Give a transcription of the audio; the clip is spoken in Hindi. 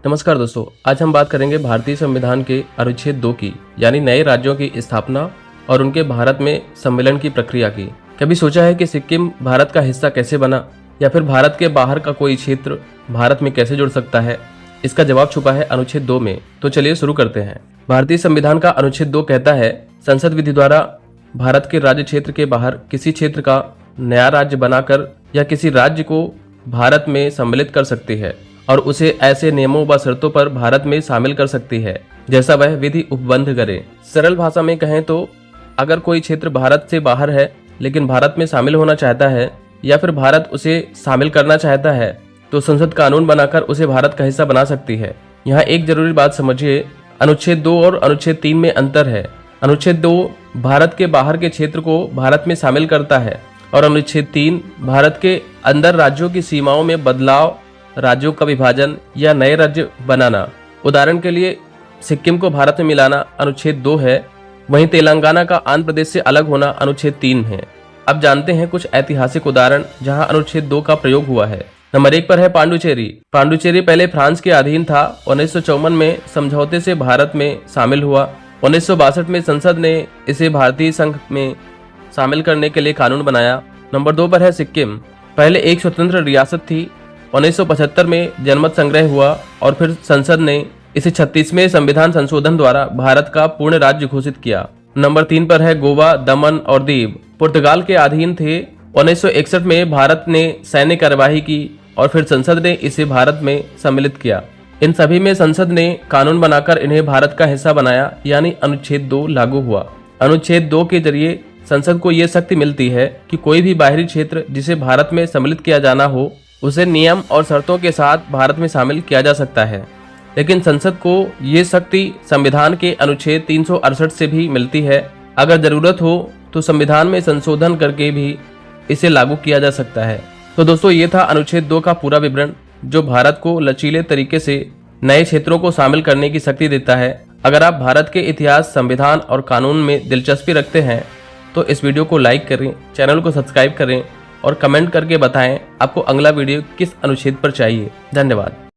नमस्कार दोस्तों, आज हम बात करेंगे भारतीय संविधान के अनुच्छेद 2 की, यानी नए राज्यों की स्थापना और उनके भारत में सम्मिलन की प्रक्रिया की। कभी सोचा है कि सिक्किम भारत का हिस्सा कैसे बना, या फिर भारत के बाहर का कोई क्षेत्र भारत में कैसे जुड़ सकता है? इसका जवाब छुपा है अनुच्छेद 2 में। तो चलिए शुरू करते हैं। भारतीय संविधान का अनुच्छेद 2 कहता है, संसद विधि द्वारा भारत के राज्य क्षेत्र के बाहर किसी क्षेत्र का नया राज्य बनाकर या किसी राज्य को भारत में सम्मिलित कर सकती है और उसे ऐसे नियमों व शर्तों पर भारत में शामिल कर सकती है जैसा वह विधि उपबंध करे। सरल भाषा में कहें तो अगर कोई क्षेत्र भारत से बाहर है लेकिन भारत में शामिल होना चाहता है या फिर भारत उसे शामिल करना चाहता है तो संसद कानून बनाकर उसे भारत का हिस्सा बना सकती है। यहाँ एक जरूरी बात समझिए, अनुच्छेद 2 और अनुच्छेद 3 में अंतर है। अनुच्छेद 2 भारत के बाहर के क्षेत्र को भारत में शामिल करता है और अनुच्छेद 3 भारत के अंदर राज्यों की सीमाओं में बदलाव, राज्यों का विभाजन या नए राज्य बनाना। उदाहरण के लिए सिक्किम को भारत में मिलाना अनुच्छेद 2 है, वहीं तेलंगाना का आंध्र प्रदेश से अलग होना अनुच्छेद 3 है। अब जानते हैं कुछ ऐतिहासिक उदाहरण जहां अनुच्छेद 2 का प्रयोग हुआ है। नंबर 1 पर है पांडुचेरी। पांडुचेरी पहले फ्रांस के अधीन था। 1954 में समझौते से भारत में शामिल हुआ। 1962 में संसद ने इसे भारतीय संघ में शामिल करने के लिए कानून बनाया। नंबर 2 पर है सिक्किम। पहले एक स्वतंत्र रियासत थी। 1975 में जनमत संग्रह हुआ और फिर संसद ने इसे 36वें संविधान संशोधन द्वारा भारत का पूर्ण राज्य घोषित किया। नंबर 3 पर है गोवा, दमन और दीव। पुर्तगाल के अधीन थे। 1961 में भारत ने सैन्य कार्यवाही की और फिर संसद ने इसे भारत में सम्मिलित किया। इन सभी में संसद ने कानून बनाकर इन्हें भारत का हिस्सा बनाया, यानी अनुच्छेद 2 लागू हुआ। अनुच्छेद 2 के जरिए संसद को ये शक्ति मिलती है कि कोई भी बाहरी क्षेत्र जिसे भारत में सम्मिलित किया जाना हो उसे नियम और शर्तों के साथ भारत में शामिल किया जा सकता है। लेकिन संसद को ये शक्ति संविधान के अनुच्छेद 368 से भी मिलती है। अगर जरूरत हो तो संविधान में संशोधन करके भी इसे लागू किया जा सकता है। तो दोस्तों, ये था अनुच्छेद 2 का पूरा विवरण, जो भारत को लचीले तरीके से नए क्षेत्रों को शामिल करने की शक्ति देता है। अगर आप भारत के इतिहास, संविधान और कानून में दिलचस्पी रखते हैं तो इस वीडियो को लाइक करें, चैनल को सब्सक्राइब करें और कमेंट करके बताएं आपको अगला वीडियो किस अनुच्छेद पर चाहिए। धन्यवाद।